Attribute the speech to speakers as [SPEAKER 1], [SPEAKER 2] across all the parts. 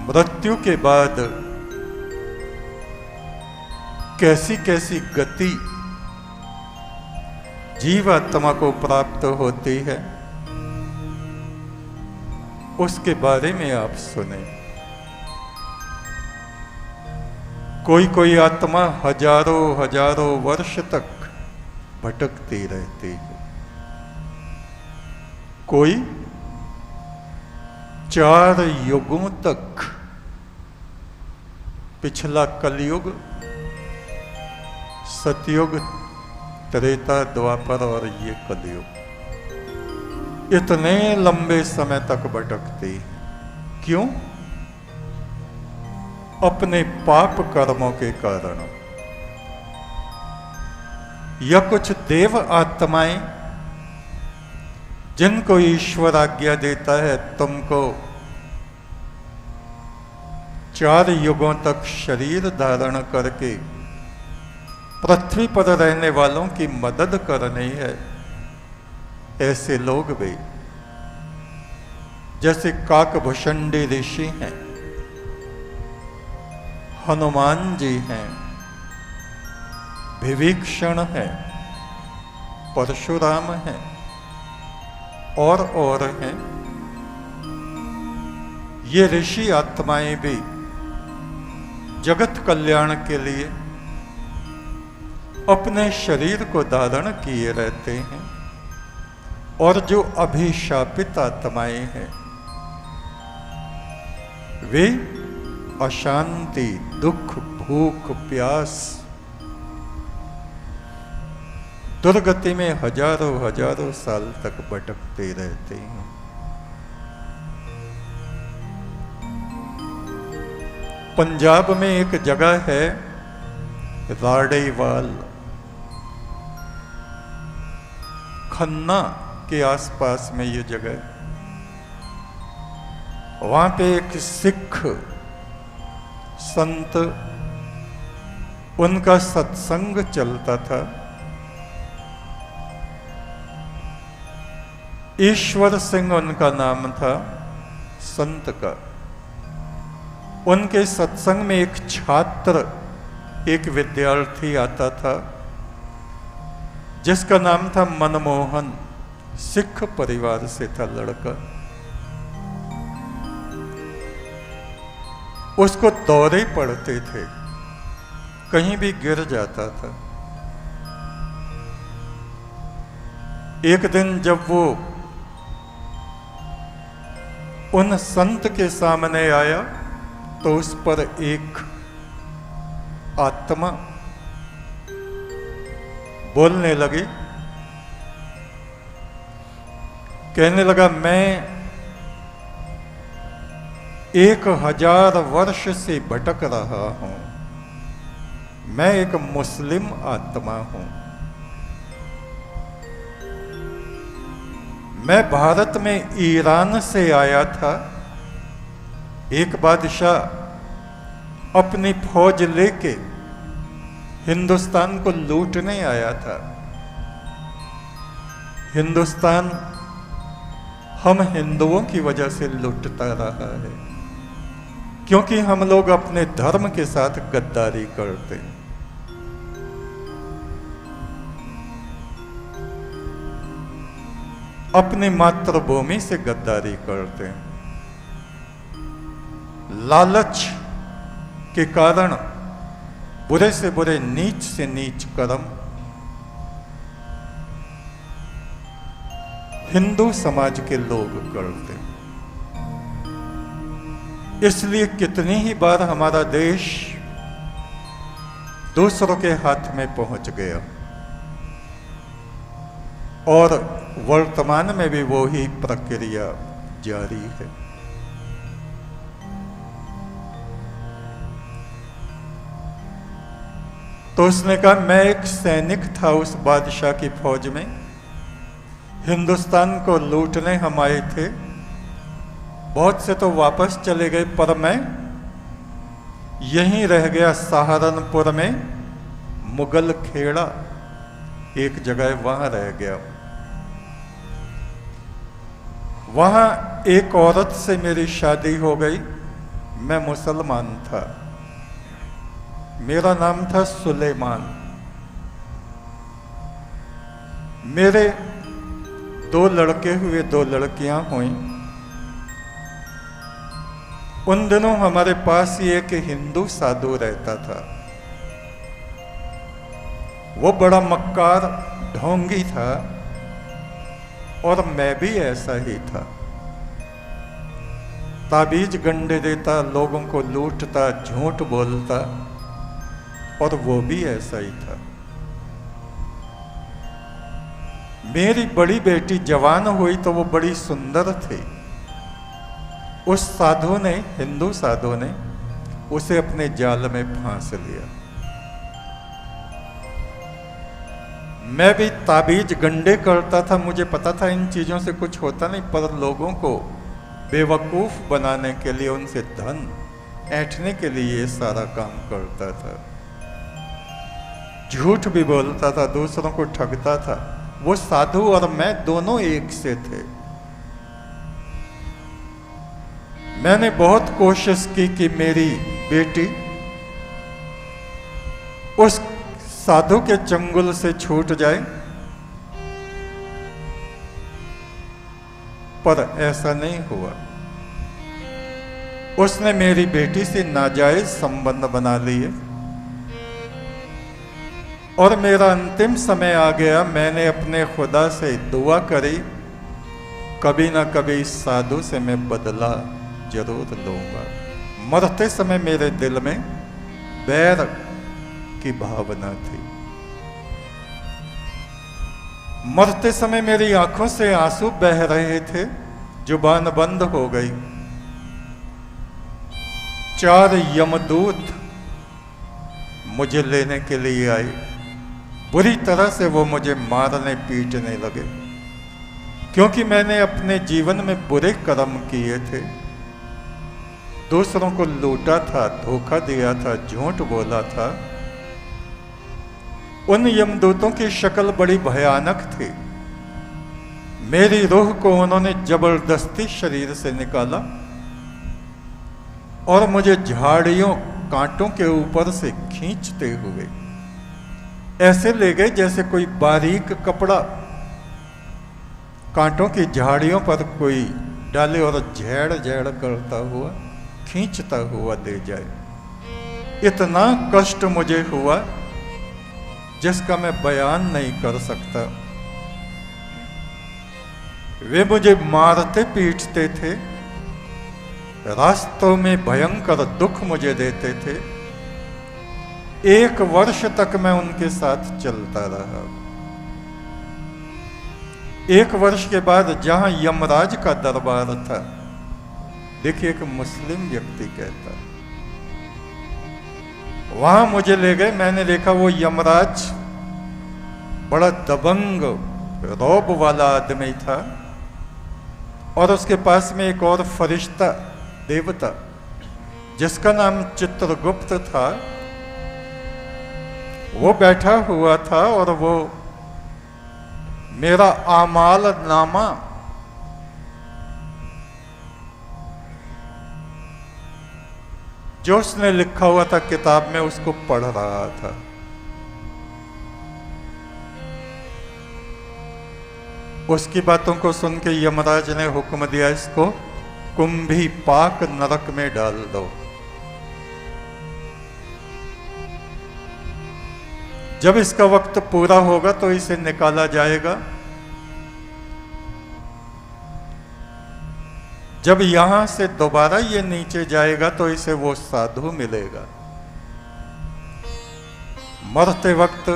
[SPEAKER 1] मृत्यु के बाद कैसी कैसी गति जीवात्मा को प्राप्त होती है, उसके बारे में आप सुने। कोई कोई आत्मा हजारों हजारों वर्ष तक भटकती रहती है, कोई 4 युगों तक, पिछला कलयुग, सतयुग, त्रेता, द्वापर और ये कलयुग, इतने लंबे समय तक भटकती है। क्यों? अपने पाप कर्मों के कारण। या कुछ देव आत्माएं जिनको ईश्वर आज्ञा देता है तुमको 4 युगों तक शरीर धारण करके पृथ्वी पर रहने वालों की मदद करनी है, ऐसे लोग भी, जैसे काकभूषणी ऋषि हैं, हनुमान जी हैं, विभीषण हैं, परशुराम हैं और हैं, ये ऋषि आत्माएं भी जगत कल्याण के लिए अपने शरीर को धारण किए रहते हैं। और जो अभिशापित आत्माएं हैं वे अशांति, दुख, भूख, प्यास, दुर्गति में हजारों हजारों साल तक भटकते रहते हैं। पंजाब में एक जगह है राडेवाल, खन्ना के आसपास में ये जगह। वहां पे एक सिख संत, उनका सत्संग चलता था। ईश्वर सिंह उनका नाम था संत का। उनके सत्संग में एक छात्र, एक विद्यार्थी आता था जिसका नाम था मनमोहन। सिख परिवार से था लड़का। उसको दौरे पड़ते थे, कहीं भी गिर जाता था। एक दिन जब वो उन संत के सामने आया तो उस पर एक आत्मा बोलने लगी, कहने लगा, मैं 1000 वर्ष से भटक रहा हूं, मैं एक मुस्लिम आत्मा हूं। मैं भारत में ईरान से आया था। एक बादशाह अपनी फौज लेके हिंदुस्तान को लूटने आया था। हिंदुस्तान हम हिंदुओं की वजह से लूटता रहा है, क्योंकि हम लोग अपने धर्म के साथ गद्दारी करते हैं। अपनी मातृभूमि से गद्दारी करते हैं। लालच के कारण बुरे से बुरे, नीच से नीच कर्म हिंदू समाज के लोग करते हैं। इसलिए कितनी ही बार हमारा देश दूसरों के हाथ में पहुंच गया और वर्तमान में भी वो ही प्रक्रिया जारी है। तो उसने कहा, मैं एक सैनिक था उस बादशाह की फौज में, हिंदुस्तान को लूटने हम आए थे। बहुत से तो वापस चले गए, पर मैं यहीं रह गया सहारनपुर में, मुगल खेड़ा एक जगह, वहां रह गया। वहां एक औरत से मेरी शादी हो गई, मैं मुसलमान था। मेरा नाम था सुलेमान। मेरे 2 लड़के हुए, 2 लड़कियां हुई। उन दिनों हमारे पास ही एक हिंदू साधु रहता था। वो बड़ा मक्कार ढोंगी था और मैं भी ऐसा ही था। ताबीज गंडे देता, लोगों को लूटता, झूठ बोलता, और वो भी ऐसा ही था। मेरी बड़ी बेटी जवान हुई तो वो बड़ी सुंदर थी। उस साधु ने, हिंदू साधु ने, उसे अपने जाल में फांस लिया। मैं भी ताबीज गंडे करता था। मुझे पता था इन चीजों से कुछ होता नहीं, पर लोगों को बेवकूफ बनाने के लिए, उनसे धन ऐंठने के लिए ये सारा काम करता था। झूठ भी बोलता था, दूसरों को ठगता था। वो साधु और मैं दोनों एक से थे। मैंने बहुत कोशिश की कि मेरी बेटी उस साधु के चंगुल से छूट जाए, पर ऐसा नहीं हुआ। उसने मेरी बेटी से नाजायज संबंध बना लिए और मेरा अंतिम समय आ गया। मैंने अपने खुदा से दुआ करी, कभी ना कभी इस साधु से मैं बदला जरूर लूंगा। मरते समय मेरे दिल में बैर की भावना थी। मरते समय मेरी आंखों से आंसू बह रहे थे, जुबान बंद हो गई। 4 यमदूत मुझे लेने के लिए आए। बुरी तरह से वो मुझे मारने पीटने लगे, क्योंकि मैंने अपने जीवन में बुरे कर्म किए थे। दूसरों को लूटा था, धोखा दिया था, झूठ बोला था। उन यमदूतों की शक्ल बड़ी भयानक थी। मेरी रूह को उन्होंने जबरदस्ती शरीर से निकाला और मुझे झाड़ियों, कांटों के ऊपर से खींचते हुए ऐसे ले गए जैसे कोई बारीक कपड़ा कांटों की झाड़ियों पर कोई डाले और झेड़ झेड़ करता हुआ, खींचता हुआ ले जाए। इतना कष्ट मुझे हुआ जिसका मैं बयान नहीं कर सकता। वे मुझे मारते पीटते थे, रास्तों में भयंकर दुख मुझे देते थे। 1 वर्ष तक मैं उनके साथ चलता रहा। 1 वर्ष के बाद जहां यमराज का दरबार था, देखिए एक मुस्लिम व्यक्ति कहता, वहां मुझे ले गए। मैंने देखा वो यमराज बड़ा दबंग, रौब वाला आदमी था और उसके पास में एक और फरिश्ता, देवता, जिसका नाम चित्रगुप्त था, वो बैठा हुआ था और वो मेरा आमाल नामा जो उसने लिखा हुआ था किताब में, उसको पढ़ रहा था। उसकी बातों को सुन के यमराज ने हुक्म दिया, इसको कुंभी पाक नरक में डाल दो। जब इसका वक्त पूरा होगा तो इसे निकाला जाएगा। जब यहां से दोबारा ये नीचे जाएगा तो इसे वो साधु मिलेगा। मरते वक्त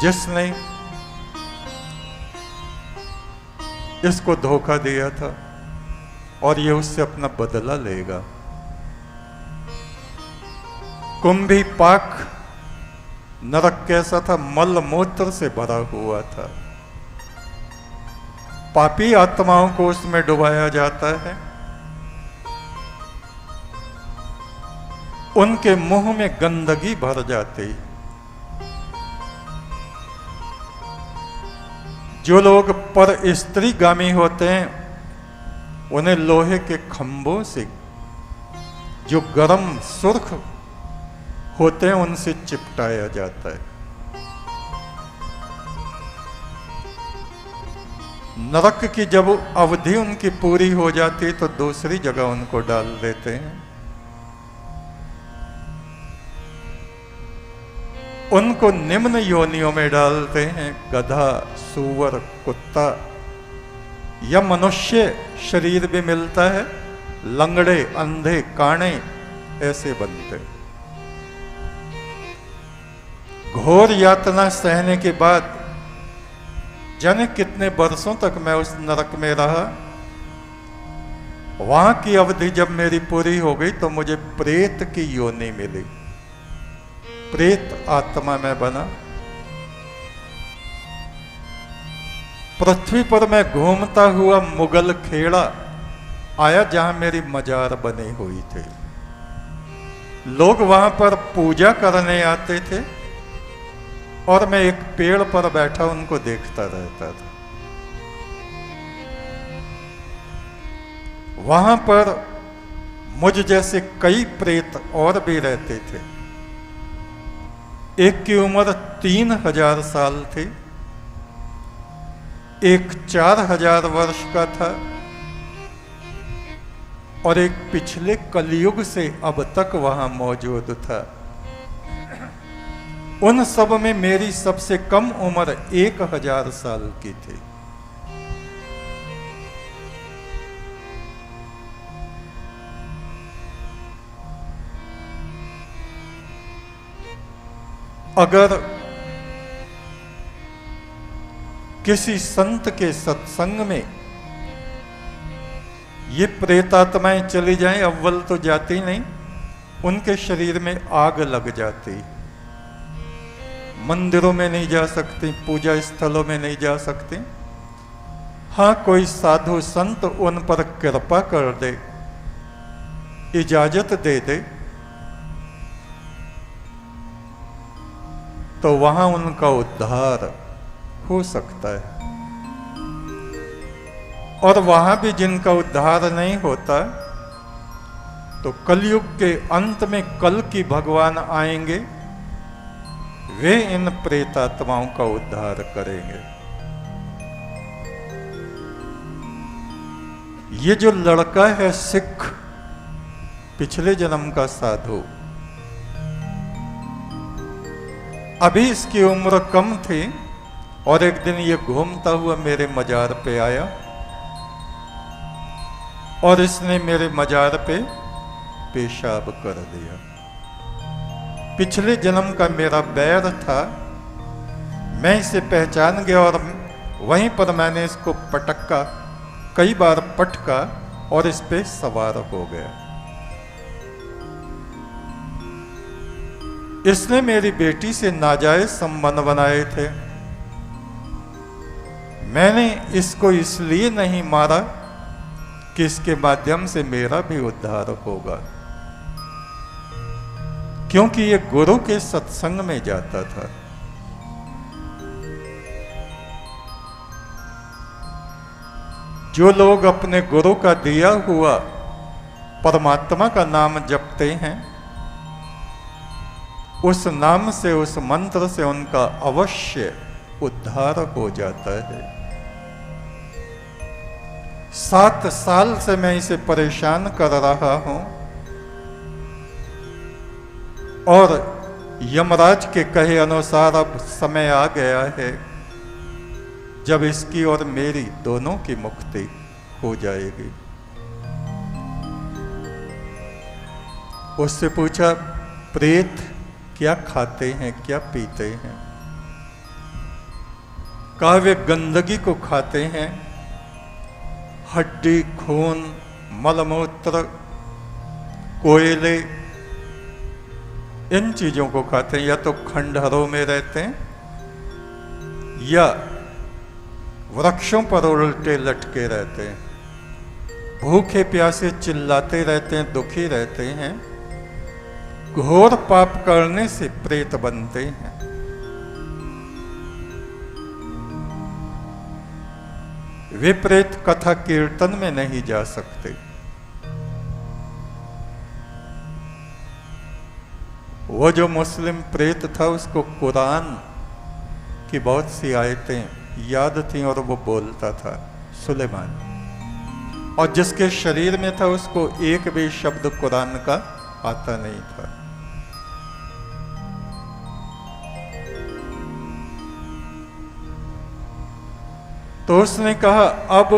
[SPEAKER 1] जिसने इसको धोखा दिया था और ये उससे अपना बदला लेगा। कुंभी पाक नरक कैसा था? मल मूत्र से भरा हुआ था। पापी आत्माओं को उसमें डुबाया जाता है। उनके मुंह में गंदगी भर जाती। जो लोग पर स्त्रीगामी होते हैं उन्हें लोहे के खंभों से जो गर्म सुर्ख होते हैं उनसे चिपटाया जाता है। नरक की जब अवधि उनकी पूरी हो जाती है तो दूसरी जगह उनको डाल देते हैं। उनको निम्न योनियों में डालते हैं। गधा, सूअर, कुत्ता या मनुष्य शरीर भी मिलता है। लंगड़े, अंधे, काणे ऐसे बनते। घोर यातना सहने के बाद जाने कितने वर्षों तक मैं उस नरक में रहा। वहां की अवधि जब मेरी पूरी हो गई तो मुझे प्रेत की योनि मिली। प्रेत आत्मा में बना। पृथ्वी पर मैं घूमता हुआ मुगल खेड़ा आया जहां मेरी मजार बनी हुई थी। लोग वहां पर पूजा करने आते थे और मैं एक पेड़ पर बैठा उनको देखता रहता था। वहां पर मुझ जैसे कई प्रेत और भी रहते थे। एक की उम्र 3000 साल थी, एक 4000 वर्ष का था और एक पिछले कलयुग से अब तक वहां मौजूद था। उन सब में मेरी सबसे कम उम्र 1000 साल की थी। अगर किसी संत के सत्संग में ये प्रेतात्माएं चली जाएं, अव्वल तो जाती नहीं, उनके शरीर में आग लग जाती। मंदिरों में नहीं जा सकती, पूजा स्थलों में नहीं जा सकती। हाँ, कोई साधु संत उन पर कृपा कर दे, इजाजत दे दे, तो वहां उनका उद्धार हो सकता है। और वहां भी जिनका उद्धार नहीं होता तो कलयुग के अंत में कल की भगवान आएंगे, वे इन प्रेतात्माओं का उद्धार करेंगे। ये जो लड़का है सिख, पिछले जन्म का साधु, अभी इसकी उम्र कम थी और एक दिन ये घूमता हुआ मेरे मजार पे आया और इसने मेरे मजार पे पेशाब कर दिया। पिछले जन्म का मेरा बैर था, मैं इसे पहचान गया और वहीं पर मैंने इसको पटका, कई बार पटका और इस पे सवार हो गया। इसने मेरी बेटी से नाजायज संबंध बनाए थे। मैंने इसको इसलिए नहीं मारा कि इसके माध्यम से मेरा भी उद्धार होगा, क्योंकि ये गुरु के सत्संग में जाता था। जो लोग अपने गुरु का दिया हुआ परमात्मा का नाम जपते हैं, उस नाम से, उस मंत्र से उनका अवश्य उद्धार हो जाता है। 7 साल से मैं इसे परेशान कर रहा हूं और यमराज के कहे अनुसार अब समय आ गया है जब इसकी और मेरी दोनों की मुक्ति हो जाएगी। उससे पूछा, प्रेत क्या खाते हैं, क्या पीते हैं? कहा, वे गंदगी को खाते हैं, हड्डी, खून, मलमूत्र, कोयले, इन चीजों को खाते हैं। या तो खंडहरों में रहते हैं या वृक्षों पर उल्टे लटके रहते हैं, भूखे प्यासे चिल्लाते रहते हैं, दुखी रहते हैं। घोर पाप करने से प्रेत बनते हैं। वे प्रेत कथा कीर्तन में नहीं जा सकते। वो जो मुस्लिम प्रेत था उसको कुरान की बहुत सी आयतें याद थीं और वो बोलता था, सुलेमान। और जिसके शरीर में था उसको एक भी शब्द कुरान का आता नहीं था। तो उसने कहा अब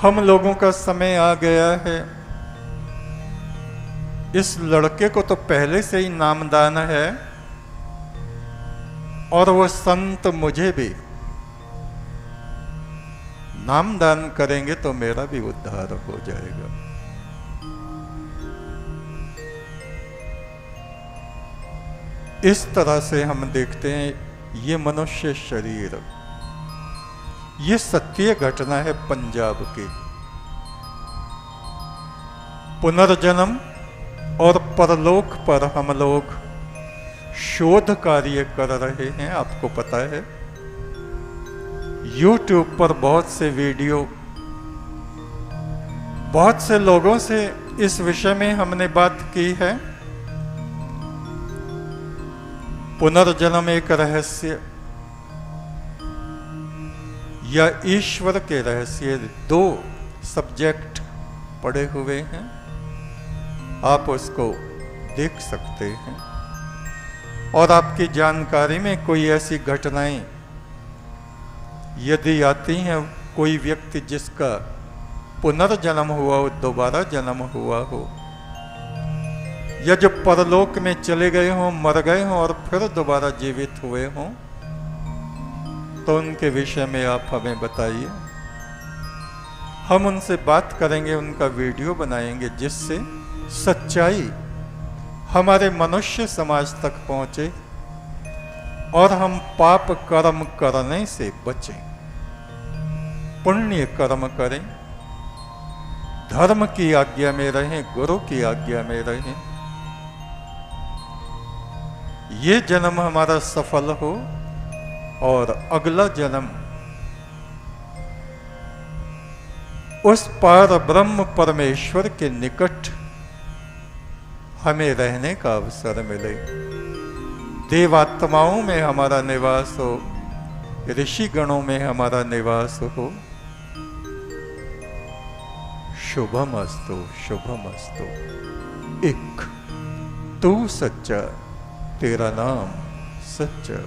[SPEAKER 1] हम लोगों का समय आ गया है, इस लड़के को तो पहले से ही नामदान है और वो संत मुझे भी नामदान करेंगे तो मेरा भी उद्धार हो जाएगा। इस तरह से हम देखते हैं ये मनुष्य शरीर, ये सत्य घटना है पंजाब की। पुनर्जन्म और परलोक पर हम लोग शोध कार्य कर रहे हैं, आपको पता है। YouTube पर बहुत से वीडियो, बहुत से लोगों से इस विषय में हमने बात की है। पुनर्जन्म एक रहस्य या ईश्वर के रहस्य, दो सब्जेक्ट पड़े हुए हैं, आप उसको देख सकते हैं। और आपकी जानकारी में कोई ऐसी घटनाएं यदि आती हैं, कोई व्यक्ति जिसका पुनर्जन्म हुआ हो, दोबारा जन्म हुआ हो, या जो परलोक में चले गए हों, मर गए हों और फिर दोबारा जीवित हुए हों, तो उनके विषय में आप हमें बताइए। हम उनसे बात करेंगे, उनका वीडियो बनाएंगे, जिससे सच्चाई हमारे मनुष्य समाज तक पहुंचे और हम पाप कर्म करने से बचें, पुण्य कर्म करें, धर्म की आज्ञा में रहें, गुरु की आज्ञा में रहें। ये जन्म हमारा सफल हो और अगला जन्म उस पार ब्रह्म परमेश्वर के निकट हमें रहने का अवसर मिले। देवात्माओं में हमारा निवास हो, ऋषि गणों में हमारा निवास हो। शुभमस्तु, शुभमस्तु। एक तू सच्चा, तेरा नाम सच्चा।